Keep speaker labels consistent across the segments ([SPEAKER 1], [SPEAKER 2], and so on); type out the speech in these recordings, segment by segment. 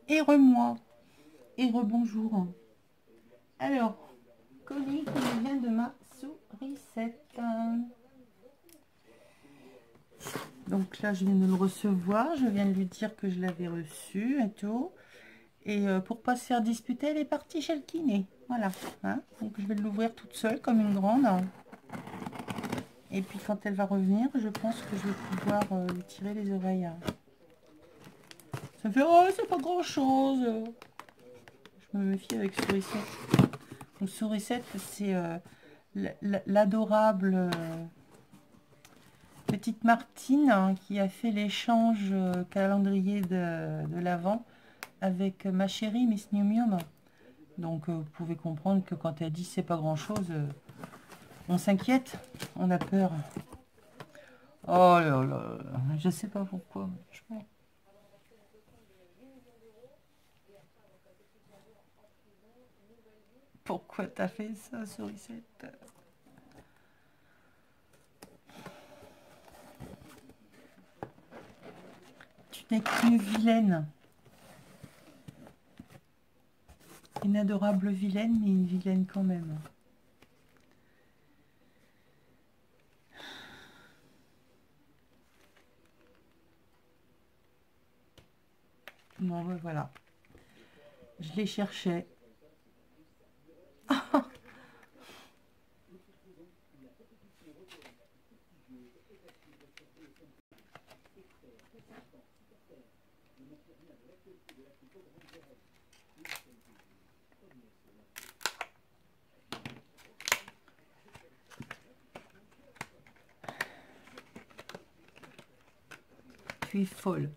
[SPEAKER 1] Et re-moi. Et rebonjour. Alors, colis qui vient de ma sourisette. Donc là, je viens de le recevoir. Je viens de lui dire que je l'avais reçu et tout. Et pour pas se faire disputer, elle est partie chez le kiné. Voilà. Hein, donc je vais l'ouvrir toute seule comme une grande. Et puis quand elle va revenir, je pense que je vais pouvoir lui tirer les oreilles. Ça me fait, oh, c'est pas grand chose. Je me méfie avec Sourisette. Donc Sourisette, c'est l'adorable petite Martine, hein, qui a fait l'échange calendrier de l'Avent avec ma chérie Miss Miu Miu. Donc vous pouvez comprendre que quand elle dit c'est pas grand chose, on s'inquiète, on a peur. Oh là là, je sais pas pourquoi. Pourquoi t'as fait ça, Sourisette? Tu n'es qu'une vilaine. Une adorable vilaine, mais une vilaine quand même. Bon, ben voilà. Je les cherchais. Tu es folle.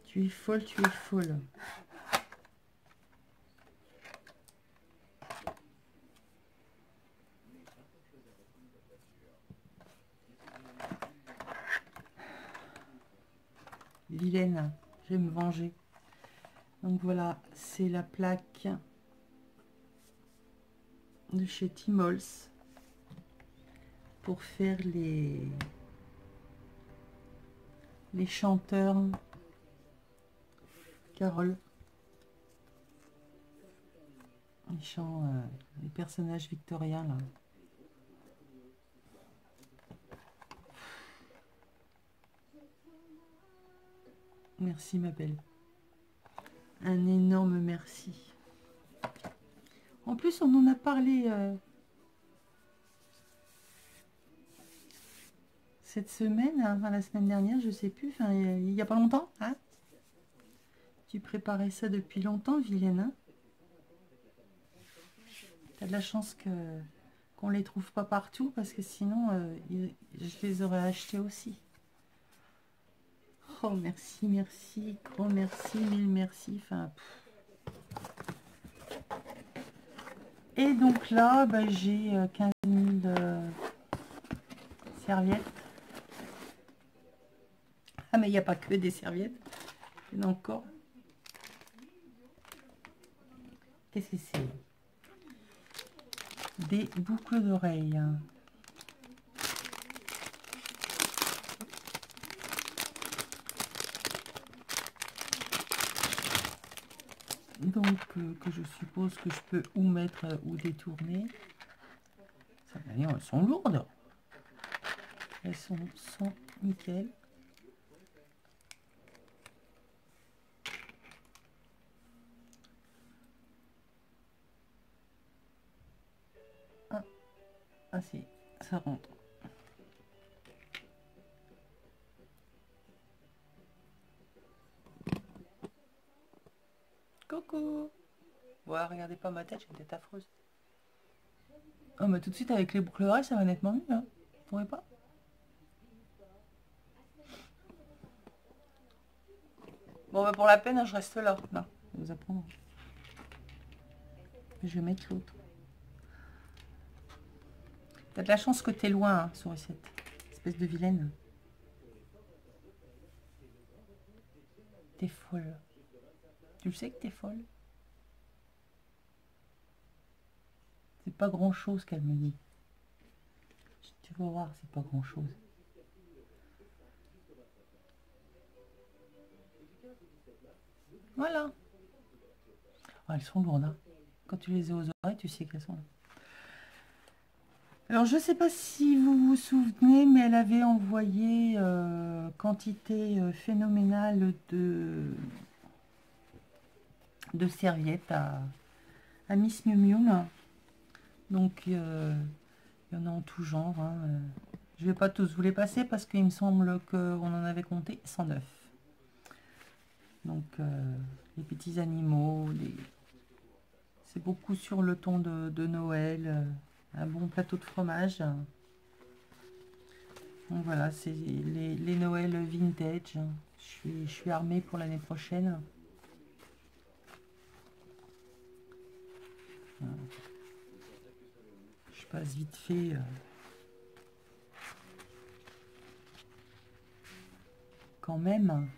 [SPEAKER 1] Tu es folle, tu es folle. Vilaine, je vais me venger. Donc voilà, c'est la plaque de chez Timols pour faire les chanteurs Carole. Les chants, les personnages victoriens là. Merci ma belle. Un énorme merci. En plus, on en a parlé cette semaine, hein, enfin la semaine dernière, je sais plus, enfin il y a pas longtemps, hein. Tu préparais ça depuis longtemps, vilaine, hein. T'as de la chance qu'on les trouve pas partout, parce que sinon, je les aurais achetés aussi. Oh, merci, merci, grand merci, mille merci, enfin... Et donc là, bah, j'ai 15 000 serviettes. Ah, mais il n'y a pas que des serviettes. Il y en a encore. Qu'est-ce que c'est? Des boucles d'oreilles. Donc, que je suppose que je peux ou mettre ou détourner. Ça veut dire, elles sont lourdes. Elles sont sans nickel. Ah si, ça rentre. Coucou. Ouais, regardez pas ma tête, j'ai une tête affreuse. Oh, mais tout de suite avec les boucles d'oreilles, ça va nettement mieux, hein. Vous trouvez pas? Bon, bah pour la peine, hein, je reste là. Là, je vais vous apprendre. Je vais mettre l'autre. T'as de la chance que t'es loin, hein, Sourisette. Espèce de vilaine. T'es folle. Tu le sais que t'es folle? C'est pas grand chose qu'elle me dit. Tu vas voir, c'est pas grand chose. Voilà. Oh, elles sont lourdes, hein. Quand tu les as aux oreilles, tu sais qu'elles sont là. Alors, je ne sais pas si vous vous souvenez, mais elle avait envoyé quantité phénoménale de serviettes à Miss Miu Miu, là. Donc, il y en a en tout genre, hein. Je ne vais pas tous vous les passer parce qu'il me semble qu'on en avait compté 109. Donc, les petits animaux, c'est beaucoup sur le ton de Noël, un bon plateau de fromage. Donc voilà, c'est les Noëls vintage. Je suis armée pour l'année prochaine. Voilà. Je passe vite fait. Quand même.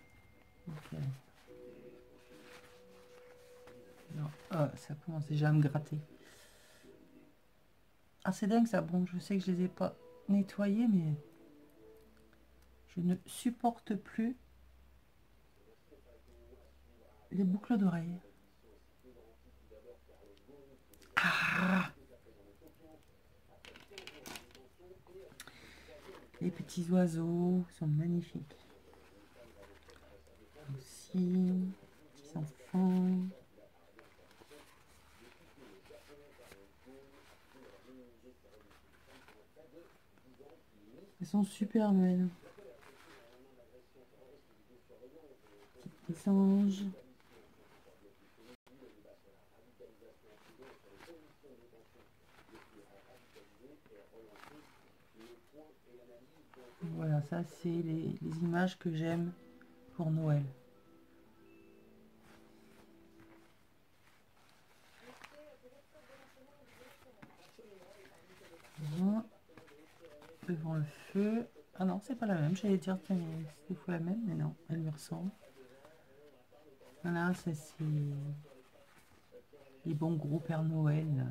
[SPEAKER 1] Okay. Non. Oh, ça commence déjà à me gratter. Ah, c'est dingue ça. Bon, je sais que je les ai pas nettoyés, mais je ne supporte plus les boucles d'oreilles. Ah, les petits oiseaux sont magnifiques. Aussi, petits enfants. Elles sont super belles. Petits anges. Voilà, ça c'est les images que j'aime pour Noël. Voilà. Devant le feu. Ah non, c'est pas la même. J'allais dire que c'est des fois la même, mais non, elle lui ressemble. Voilà, ça c'est les bons gros Père Noël.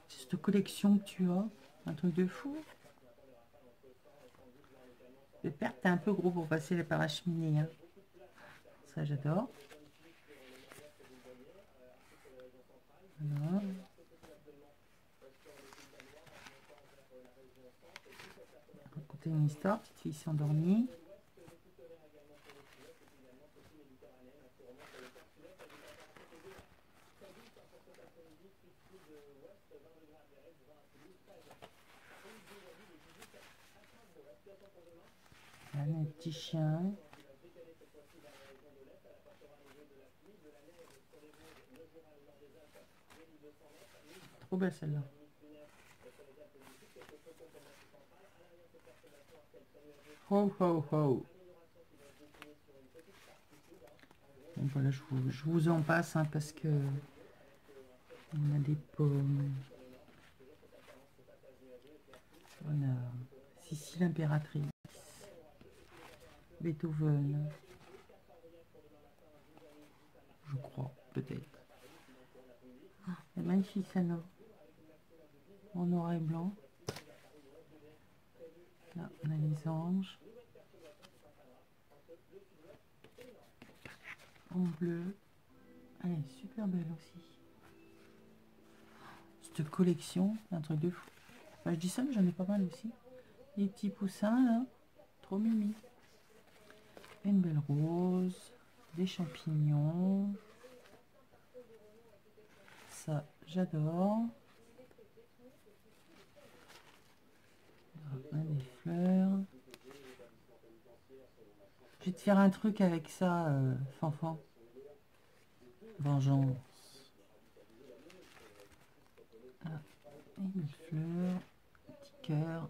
[SPEAKER 1] Cette collection que tu as, un truc de fou. Le père, t'es un peu gros pour passer les paracheminiers. Hein. Ça, j'adore. Voilà. Raconter une histoire, petite fille s'est endormie. Un petit chien. Trop belle celle-là. Ho ho ho. Donc voilà, je vous en passe hein, parce que on a des pommes. On a Sicile impératrice. Beethoven. Je crois, peut-être. Ah, c'est magnifique celle-là. En noir et blanc. Là, on a les anges. En bleu. Elle est super belle aussi. Cette collection, un truc de fou. Enfin, je dis ça, mais j'en ai pas mal aussi. Les petits poussins, là. Trop mimi. Une belle rose. Des champignons. Ça, j'adore. On a des fleurs. Je vais te faire un truc avec ça, Fanfan. Vengeance. Ah, une belle fleur. Un petit cœur.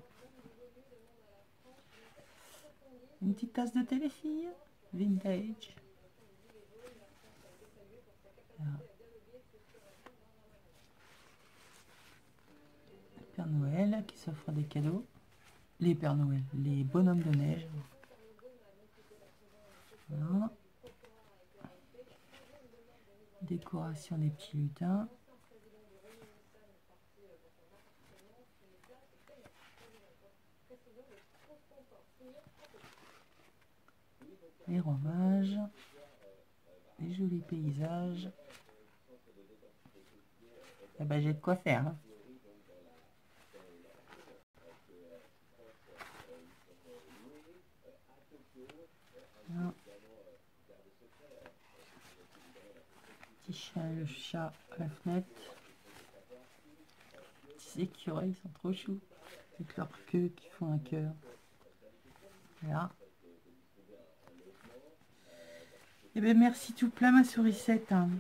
[SPEAKER 1] Une petite tasse de téléfille. Vintage. Là. Le Père Noël qui s'offre des cadeaux. Les Pères Noël, les bonhommes de neige. Voilà. Décoration des petits lutins. Les romages, les jolis paysages. Eh ben, j'ai de quoi faire, hein. Voilà. Petit chien, le chat à la fenêtre. Petits écureuils, ils sont trop choux. Avec leur queue qui font un cœur. Voilà. Eh bien, merci tout plein, ma sourisette, hein.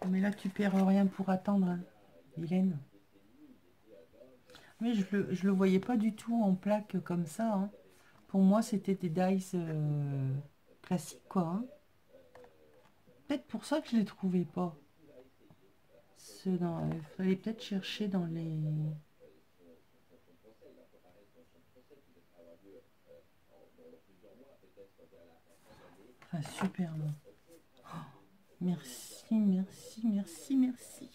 [SPEAKER 1] Mais là, tu perds rien pour attendre, hein, Hélène. Mais je le voyais pas du tout en plaque comme ça, hein. Pour moi, c'était des dice classiques, quoi, hein. Peut-être pour ça que je les trouvais pas. Il fallait peut-être chercher dans les... Enfin, super, bon. Oh, merci, merci, merci, merci.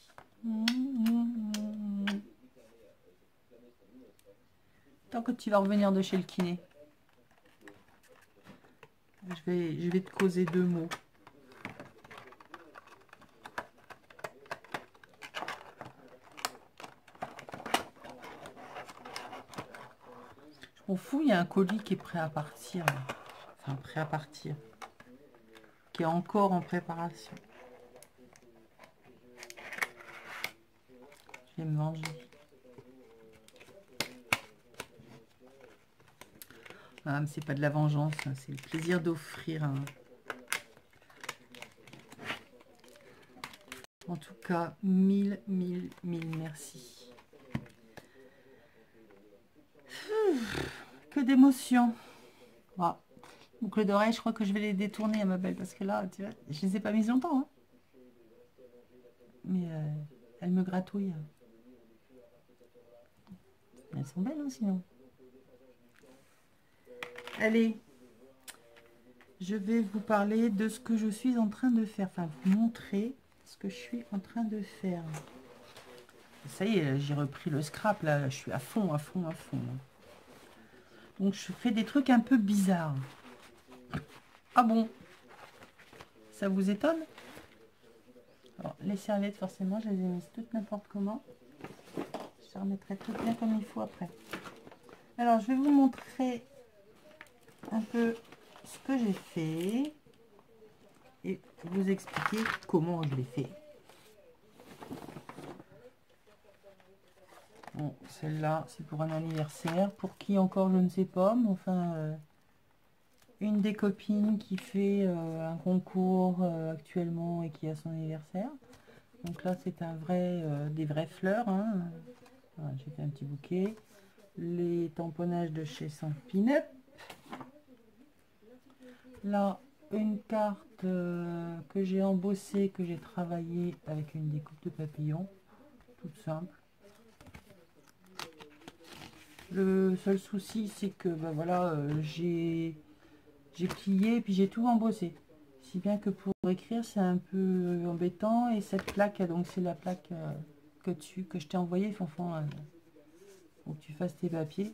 [SPEAKER 1] Tant que tu vas revenir de chez le kiné, je vais te causer 2 mots. Je m'en fous, il y a un colis qui est prêt à partir. Là. Enfin, prêt à partir. Qui est encore en préparation. Je vais me venger. Ah, mais c'est pas de la vengeance, hein, c'est le plaisir d'offrir. En tout cas, mille merci. Que d'émotions. Voilà. Boucles d'oreilles, je crois que je vais les détourner à ma belle, parce que là, tu vois, je les ai pas mises longtemps. Hein. Mais elles me gratouillent. Elles sont belles, hein, sinon. Allez, je vais vous parler de ce que je suis en train de faire. Enfin, vous montrer ce que je suis en train de faire. Ça y est, j'ai repris le scrap, là. Je suis à fond, à fond, à fond. Donc, je fais des trucs un peu bizarres. Ah bon? Ça vous étonne? Alors, les serviettes, forcément, je les ai mises toutes n'importe comment. Je les remettrai tout bien comme il faut après. Alors, je vais vous montrer un peu ce que j'ai fait et vous expliquer comment je l'ai fait. Bon, celle-là, c'est pour un anniversaire. Pour qui encore, je ne sais pas, mais enfin, une des copines qui fait un concours actuellement et qui a son anniversaire. Donc là, c'est un vrai, des vraies fleurs. Hein. Voilà, j'ai fait un petit bouquet. Les tamponnages de chez Pinup. Là, une carte que j'ai embossée, que j'ai travaillée avec une découpe de papillon, toute simple. Le seul souci, c'est que ben voilà, j'ai plié et puis j'ai tout embossé. Si bien que pour écrire, c'est un peu embêtant. Et cette plaque, donc c'est la plaque que je t'ai envoyée, Fanfan, pour que tu fasses tes papiers.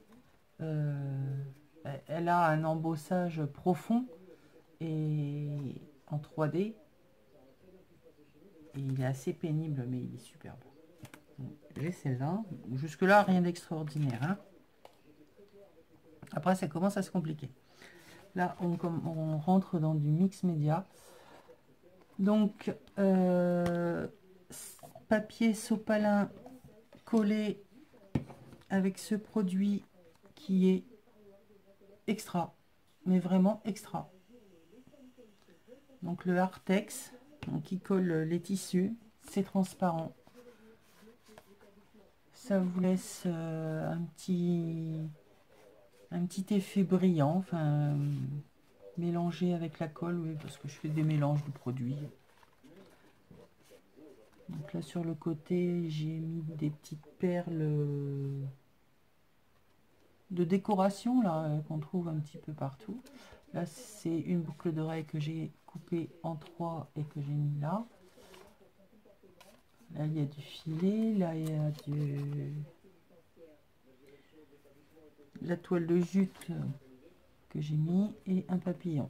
[SPEAKER 1] Elle a un embossage profond et en 3D. Et il est assez pénible, mais il est superbe. J'ai celle-là. Jusque-là, rien d'extraordinaire. Hein. Après, ça commence à se compliquer. Là, on rentre dans du mix média. Donc, papier sopalin collé avec ce produit qui est extra, mais vraiment extra. Donc, le Artex, donc, qui colle les tissus, c'est transparent. Ça vous laisse un petit effet brillant, enfin mélangé avec la colle, oui, parce que je fais des mélanges de produits. Donc là sur le côté, j'ai mis des petites perles de décoration là qu'on trouve un petit peu partout. Là c'est une boucle d'oreille que j'ai coupée en 3 et que j'ai mis là. Là il y a du filet, là il y a la toile de jute que j'ai mis et un papillon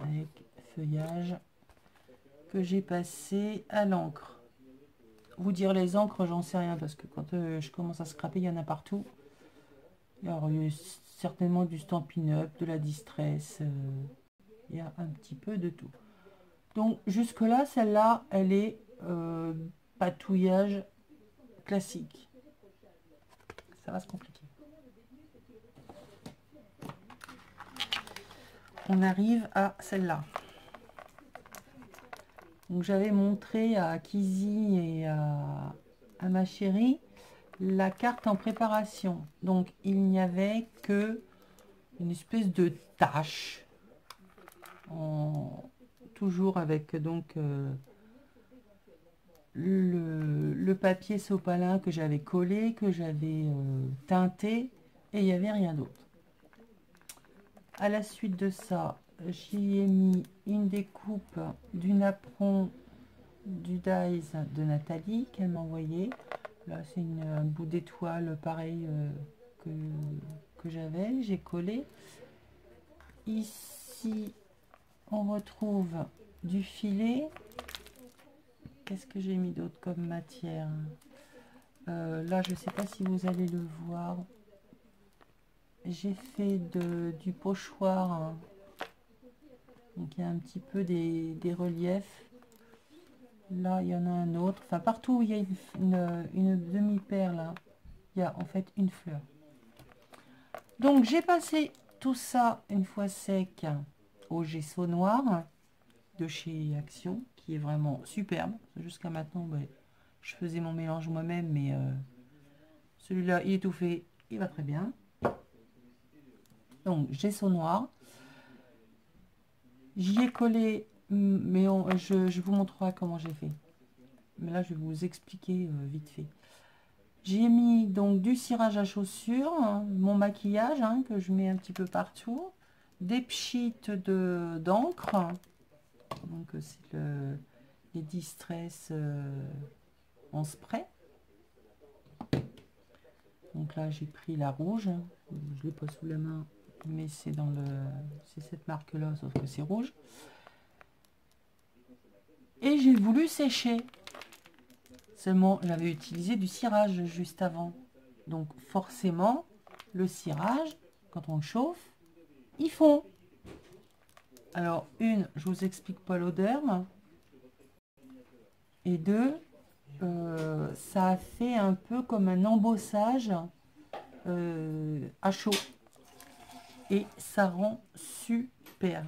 [SPEAKER 1] avec feuillage que j'ai passé à l'encre. Vous dire les encres, j'en sais rien parce que quand je commence à scraper, il y en a partout. Alors, il y a certainement du Stampin' Up, de la Distress, il y a un petit peu de tout. Donc jusque là, celle-là, elle est patouillage classique. Ça va se compliquer. On arrive à celle-là. Donc j'avais montré à Kizzy et à ma chérie la carte en préparation. Donc il n'y avait que une espèce de tache, toujours avec donc le papier sopalin que j'avais collé, que j'avais teinté, et il n'y avait rien d'autre. À la suite de ça, j'y ai mis une découpe du napperon du Dies de Nathalie qu'elle m'a envoyé. Là, c'est un bout d'étoile pareil que j'avais, j'ai collé. Ici, on retrouve du filet. Qu'est-ce que j'ai mis d'autre comme matière? Là, je ne sais pas si vous allez le voir. J'ai fait du pochoir. Hein. Donc, il y a un petit peu des reliefs. Là, il y en a un autre. Enfin, partout où il y a une demi-paire, là, il y a en fait une fleur. Donc, j'ai passé tout ça, une fois sec, au gesso noir de chez Action, qui est vraiment superbe. Jusqu'à maintenant, ben, je faisais mon mélange moi-même, mais celui-là, il est tout fait, il va très bien. Donc, gesso noir. J'y ai collé, mais je vous montrerai comment j'ai fait. Mais là, je vais vous expliquer vite fait. J'ai mis donc du cirage à chaussures, hein, mon maquillage hein, que je mets un petit peu partout, des pchites d'encre. Donc, c'est les Distress en spray. Donc là, j'ai pris la rouge. Je ne l'ai pas sous la main, mais c'est cette marque-là, sauf que c'est rouge. Et j'ai voulu sécher. Seulement, j'avais utilisé du cirage juste avant. Donc, forcément, le cirage, quand on le chauffe, il fond. Alors, une, je vous explique pas l'odeur. Et deux, ça a fait un peu comme un embossage à chaud. Et ça rend super.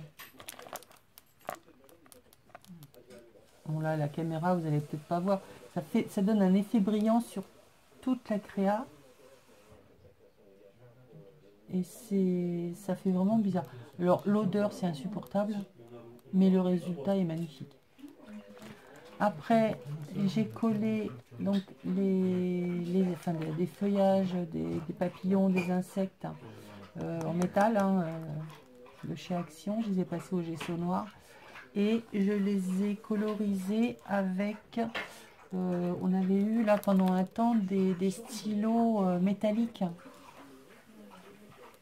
[SPEAKER 1] Bon là, la caméra, vous allez peut-être pas voir. Ça donne un effet brillant sur toute la créa. Et ça fait vraiment bizarre. Alors, l'odeur, c'est insupportable. Mais le résultat est magnifique. Après, j'ai collé donc des feuillages, des papillons, des insectes en métal hein, de chez Action. Je les ai passés au gesso noir et je les ai colorisés avec, on avait eu là pendant un temps des stylos métalliques.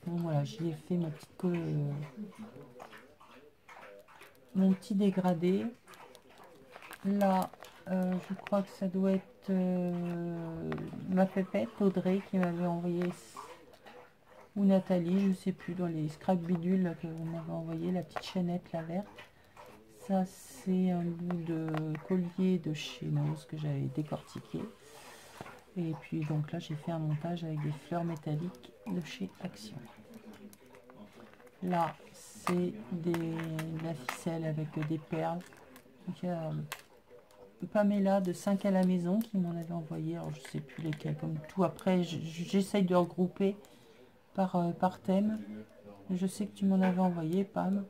[SPEAKER 1] Donc voilà, j'y ai fait mon petit dégradé. Là, je crois que ça doit être ma pépette, Audrey, qui m'avait envoyé, ou Nathalie, je ne sais plus, dans les scrap bidules que vous m'avez envoyé, la petite chaînette, la verte. Ça, c'est un bout de collier de chez Nose que j'avais décortiqué. Et puis, donc là, j'ai fait un montage avec des fleurs métalliques de chez Action. Là, c'est de la ficelle avec des perles. Donc, il y a Pamela de 5 à la maison qui m'en avait envoyé, alors je sais plus lesquels, comme tout après j'essaye de regrouper par thème. Je sais que tu m'en avais envoyé, Pam.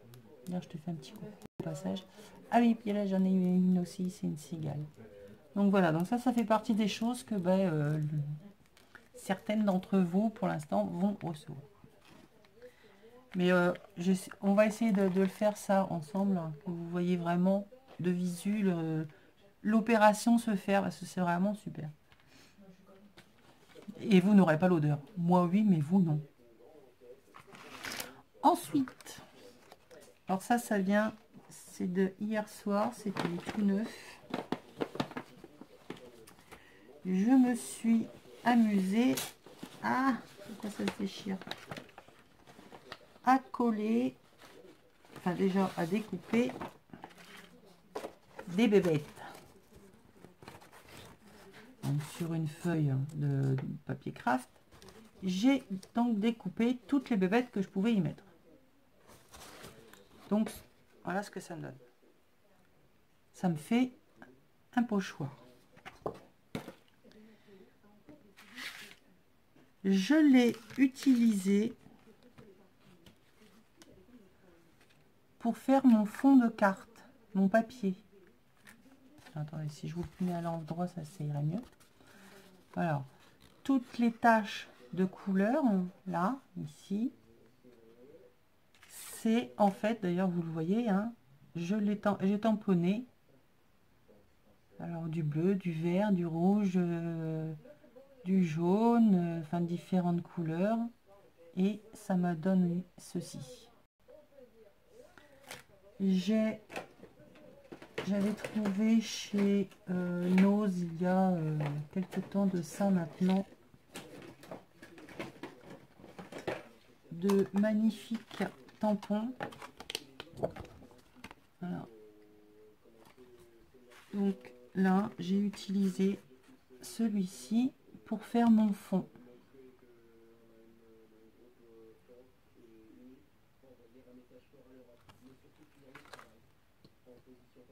[SPEAKER 1] Là je te fais un petit coup au passage. Ah oui, puis là j'en ai une aussi, c'est une cigale. Donc voilà, donc ça fait partie des choses que certaines d'entre vous pour l'instant vont recevoir. Mais on va essayer de le faire ça ensemble, hein, que vous voyez vraiment de visu l'opération se faire, parce que c'est vraiment super. Et vous n'aurez pas l'odeur. Moi oui, mais vous non. Ensuite, alors ça vient, c'est de hier soir, c'était tout neuf. Je me suis amusée à, pourquoi ça se déchire, à coller, enfin déjà à découper des bébêtes. Donc, sur une feuille de papier craft, j'ai donc découpé toutes les bébêtes que je pouvais y mettre. Donc voilà ce que ça me donne. Ça me fait un pochoir. Je l'ai utilisé pour faire mon fond de carte, mon papier. Attendez, si je vous le mets à l'endroit, ça irait mieux. Voilà, toutes les taches de couleur, là, ici, c'est en fait, d'ailleurs vous le voyez, hein, j'ai tamponné. Alors du bleu, du vert, du rouge, du jaune, enfin différentes couleurs, et ça m'a donné ceci. J'avais trouvé chez Nose il y a quelques temps de ça maintenant, de magnifiques tampons. Voilà. Donc là, j'ai utilisé celui-ci pour faire mon fond.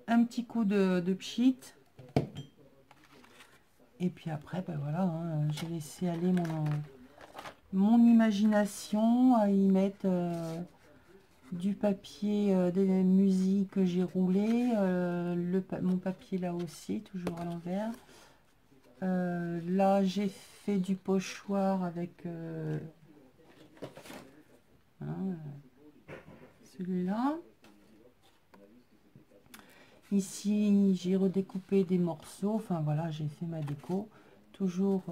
[SPEAKER 1] Un petit coup de pchit. Et puis après, ben voilà, hein, j'ai laissé aller mon imagination à y mettre du papier, des musiques que j'ai roulé, mon papier là aussi, toujours à l'envers. Là, j'ai fait du pochoir avec hein, celui-là. Ici, j'ai redécoupé des morceaux. Enfin, voilà, j'ai fait ma déco. Toujours,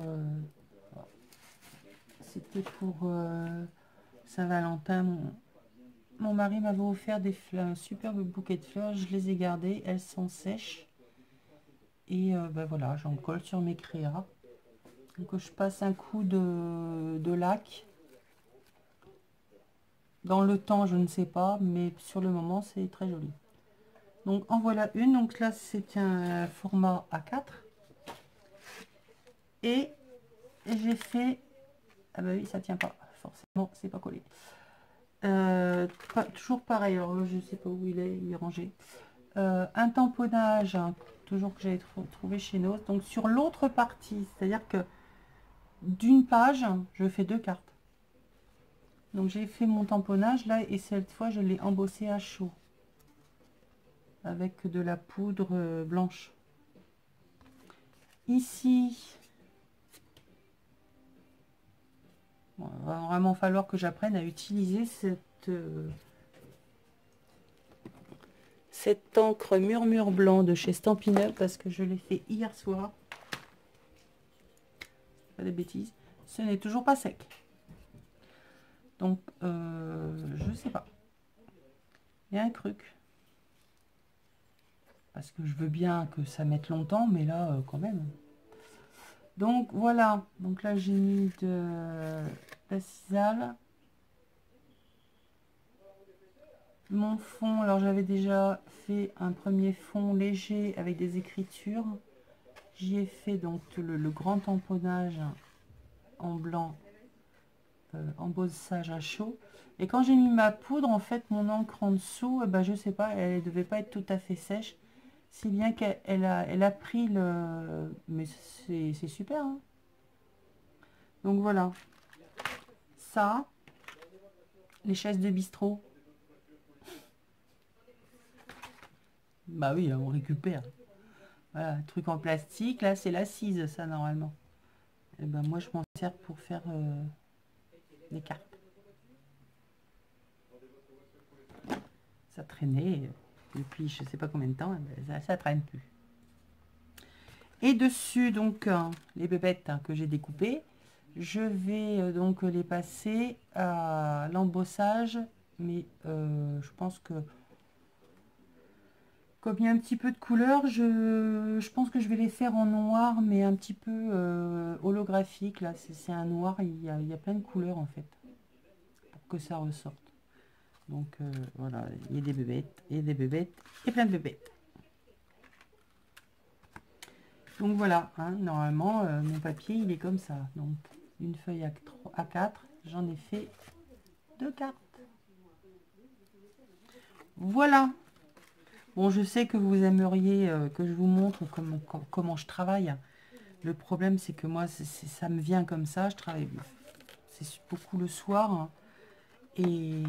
[SPEAKER 1] c'était pour Saint-Valentin. Mon mari m'avait offert des fleurs, un superbe bouquet de fleurs. Je les ai gardées. Elles sont sèches. Et ben voilà, j'en colle sur mes créas. Donc, je passe un coup de lac. Dans le temps, je ne sais pas, mais sur le moment, c'est très joli. Donc en voilà une. Donc là, c'est un format A4. Et j'ai fait... Ah bah oui, ça tient pas. Forcément, c'est pas collé. Toujours pareil. Alors je sais pas où il est rangé. Un tamponnage, hein, toujours que j'avais trouvé chez Nose. Donc sur l'autre partie, c'est-à-dire que d'une page, je fais 2 cartes. Donc j'ai fait mon tamponnage là et cette fois, je l'ai embossé à chaud. Avec de la poudre blanche. Ici, bon, il va vraiment falloir que j'apprenne à utiliser cette encre murmure blanc de chez Stampin' Up parce que je l'ai fait hier soir. Pas de bêtises. Ce n'est toujours pas sec. Donc, je sais pas. Il y a un truc. Parce que je veux bien que ça mette longtemps, mais là, quand même. Donc, voilà. Donc là, j'ai mis de la cisale. Mon fond, alors j'avais déjà fait un premier fond léger avec des écritures. J'y ai fait donc le grand tamponnage en blanc, embossage à chaud. Et quand j'ai mis ma poudre, en fait, mon encre en dessous, eh ben, je sais pas, elle devait pas être tout à fait sèche. Si bien qu'elle a pris le... Mais c'est super, hein. Donc voilà. Ça, les chaises de bistrot. Bah oui, on récupère. Voilà, truc en plastique. Là, c'est l'assise, ça, normalement. Et ben moi, je m'en sers pour faire des cartes. Ça traînait depuis je sais pas combien de temps. Ça traîne plus. Et dessus, donc, les bébêtes que j'ai découpées, je vais donc les passer à l'embossage mais je pense que comme il y a un petit peu de couleur, je pense que je vais les faire en noir, mais un petit peu holographique. Là, c'est un noir, il y a plein de couleurs en fait, pour que ça ressorte. Donc voilà, il y a des bébêtes, et des bébêtes, et plein de bébêtes. Donc voilà, hein, normalement, mon papier, il est comme ça. Donc, une feuille à 4, j'en ai fait 2 cartes. Voilà. Bon, je sais que vous aimeriez que je vous montre comment je travaille. Le problème, c'est que moi, ça me vient comme ça. Je travaille, c'est beaucoup le soir. Hein, et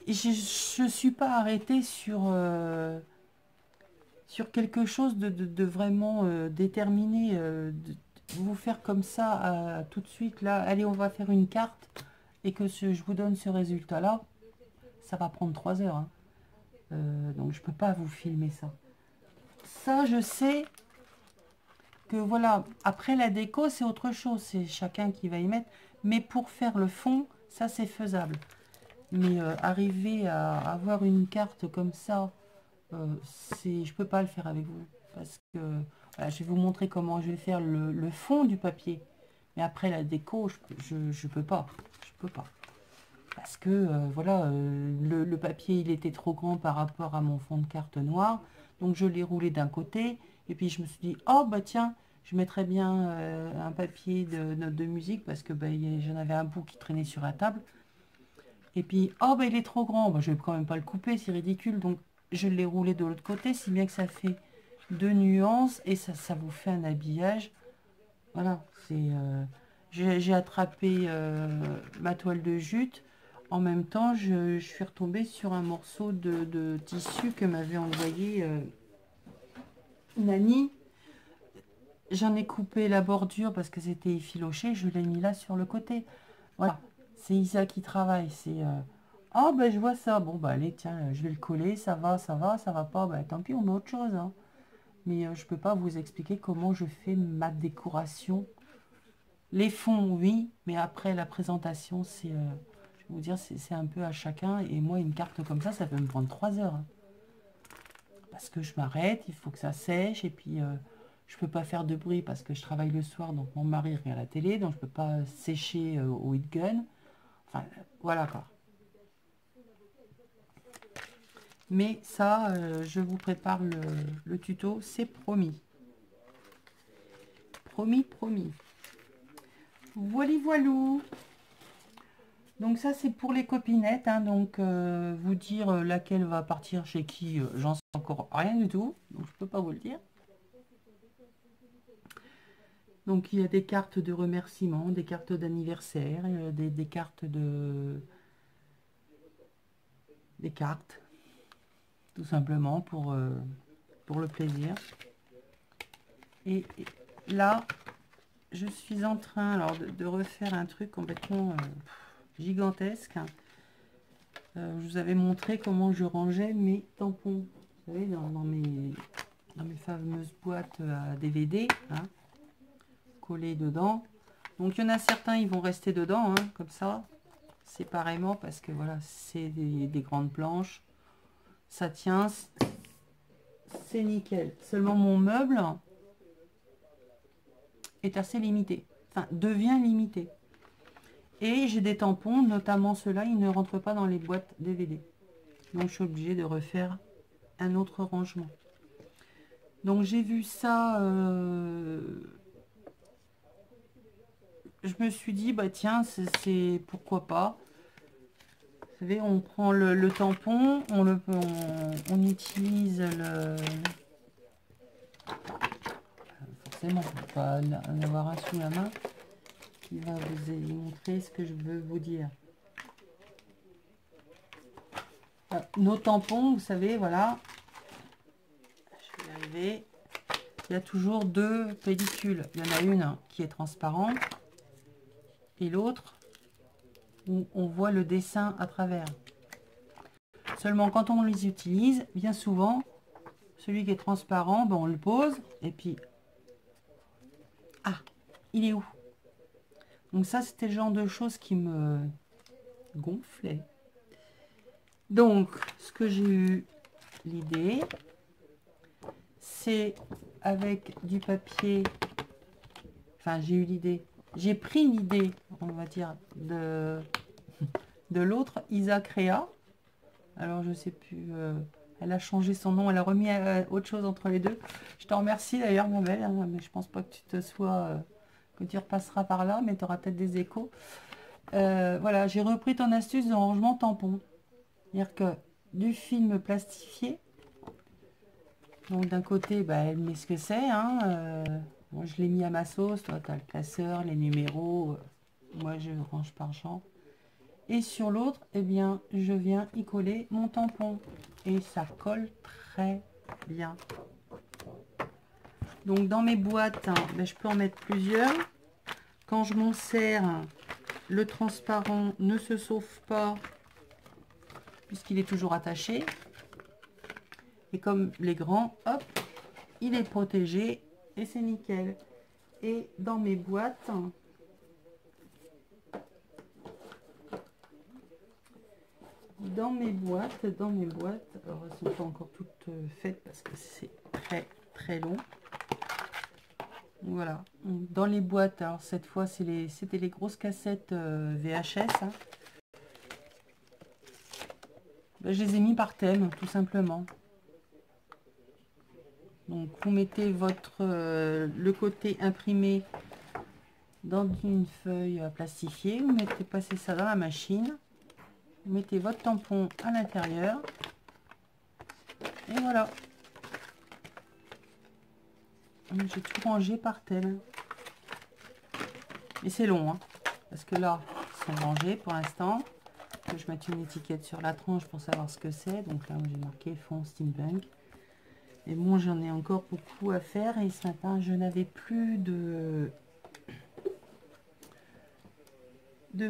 [SPEAKER 1] je ne suis pas arrêtée sur quelque chose de vraiment déterminé. De vous faire comme ça tout de suite. Là, allez, on va faire une carte. Et que je vous donne ce résultat-là. Ça va prendre 3 heures. Hein. Donc, je peux pas vous filmer ça. Ça, je sais que voilà, après la déco, c'est autre chose. C'est chacun qui va y mettre. Mais pour faire le fond, ça, c'est faisable. Mais arriver à avoir une carte comme ça, je peux pas le faire avec vous. Parce que voilà, je vais vous montrer comment je vais faire le fond du papier. Mais après la déco, je peux pas. Je peux pas. Parce que voilà, le papier il était trop grand par rapport à mon fond de carte noir, donc je l'ai roulé d'un côté, et puis je me suis dit, oh bah tiens, je mettrais bien un papier de note de musique, parce que bah, j'en avais un bout qui traînait sur la table, et puis, oh bah il est trop grand, bah, je vais quand même pas le couper, c'est ridicule, donc je l'ai roulé de l'autre côté, si bien que ça fait 2 nuances, et ça vous fait un habillage, voilà, j'ai attrapé ma toile de jute. En même temps, je suis retombée sur un morceau de tissu que m'avait envoyé Nani. J'en ai coupé la bordure parce que c'était effiloché. Je l'ai mis là sur le côté. Voilà, c'est Isa qui travaille. C'est oh ben je vois ça. Bon bah allez tiens, je vais le coller. Ça va, ça va, ça va pas. Bah tant pis, on met autre chose. Hein. Mais je peux pas vous expliquer comment je fais ma décoration. Les fonds, oui, mais après la présentation, je vais vous dire, c'est un peu à chacun. Et moi, une carte comme ça peut me prendre 3 heures. Hein. Parce que je m'arrête, il faut que ça sèche. Et puis, je peux pas faire de bruit parce que je travaille le soir. Donc, mon mari regarde la télé. Donc, je peux pas sécher au heat gun. Enfin, voilà quoi. Mais ça, je vous prépare le tuto. C'est promis. Promis, promis. Voilà, voilou. Donc ça c'est pour les copinettes, hein, donc vous dire laquelle va partir chez qui, j'en sais encore rien du tout, donc je peux pas vous le dire. Donc il y a des cartes de remerciement, des cartes d'anniversaire, des cartes des cartes, tout simplement pour le plaisir. Et là, je suis en train alors de refaire un truc complètement gigantesque. Je vous avais montré comment je rangeais mes tampons. Vous savez, dans mes fameuses boîtes à DVD, hein, collées dedans. Donc, il y en a certains, ils vont rester dedans, hein, comme ça, séparément, parce que voilà, c'est des grandes planches. Ça tient, c'est nickel. Seulement, mon meuble est assez limité. Enfin, devient limité. Et j'ai des tampons, notamment ceux-là, ils ne rentrent pas dans les boîtes DVD. Donc, je suis obligée de refaire un autre rangement. Donc, j'ai vu ça... je me suis dit, bah tiens, c'est pourquoi pas. Vous savez, on prend le tampon, on utilise le... Forcément, il ne faut pas en avoir un sous la main qui va vous montrer ce que je veux vous dire. Nos tampons, vous savez, voilà. Je vais y arriver. Il y a toujours 2 pellicules. Il y en a une qui est transparente et l'autre où on voit le dessin à travers. Seulement quand on les utilise, bien souvent, celui qui est transparent, ben on le pose et puis... Ah, il est où? Donc ça, c'était le genre de choses qui me gonflait. Donc, ce que j'ai eu l'idée, c'est avec du papier, enfin j'ai eu l'idée, j'ai pris l'idée, on va dire, de l'autre, Isa Créa. Alors je sais plus, elle a changé son nom, elle a remis autre chose entre les deux. Je te remercie d'ailleurs, ma belle, hein, mais je pense pas que tu te sois, que tu repasseras par là, mais tu auras peut-être des échos. Voilà, j'ai repris ton astuce de rangement tampon. C'est-à-dire que du film plastifié, donc d'un côté, bah, elle met ce que c'est, hein, moi je l'ai mis à ma sauce, toi tu as le classeur, les numéros, moi je range par genre. Et sur l'autre, eh bien, je viens y coller mon tampon. Et ça colle très bien. Donc dans mes boîtes, hein, ben, je peux en mettre plusieurs. Quand je m'en sers, le transparent ne se sauve pas puisqu'il est toujours attaché. Et comme les grands, hop, il est protégé et c'est nickel. Et dans mes boîtes, alors elles sont pas encore toutes faites parce que c'est très long. Voilà, dans les boîtes, alors cette fois c'était les grosses cassettes VHS, hein. Ben, je les ai mis par thème tout simplement. Donc vous mettez votre le côté imprimé dans une feuille plastifiée, vous mettez passer ça dans la machine, vous mettez votre tampon à l'intérieur et voilà. J'ai tout rangé par thème. Et c'est long, hein, parce que là, ils sont rangés pour l'instant. Je mette une étiquette sur la tranche pour savoir ce que c'est. Donc là, j'ai marqué fond steampunk. Et bon, j'en ai encore beaucoup à faire. Et ce matin, je n'avais plus de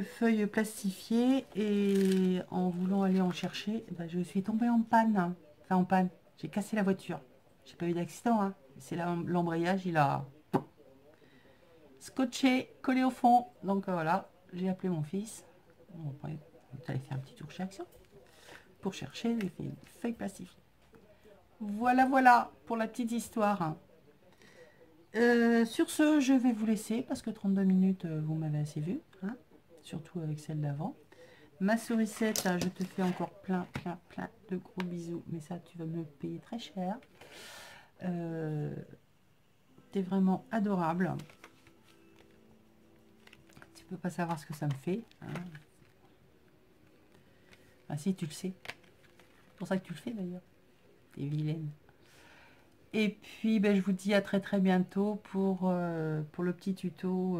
[SPEAKER 1] feuilles plastifiées. Et en voulant aller en chercher, ben, je suis tombée en panne. Enfin, en panne. J'ai cassé la voiture. J'ai pas eu d'accident, hein. C'est l'embrayage, il a scotché, collé au fond. Donc voilà, j'ai appelé mon fils. On va aller faire un petit tour chez Action pour chercher les feuilles plastifiées. Voilà pour la petite histoire. Sur ce, je vais vous laisser parce que 32 minutes, vous m'avez assez vu, hein, surtout avec celle d'avant. Ma sourisette, je te fais encore plein de gros bisous, mais ça, tu vas me payer très cher. T'es vraiment adorable. Tu peux pas savoir ce que ça me fait, hein. Ah si, tu le sais. C'est pour ça que tu le fais d'ailleurs. T'es vilaine. Et puis, ben, je vous dis à très bientôt pour le petit tuto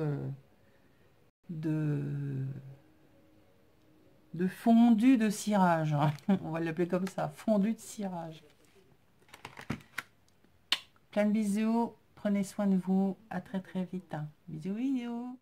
[SPEAKER 1] de fondu de cirage. On va l'appeler comme ça, fondu de cirage. Plein de bisous, prenez soin de vous, à très vite. Bisous.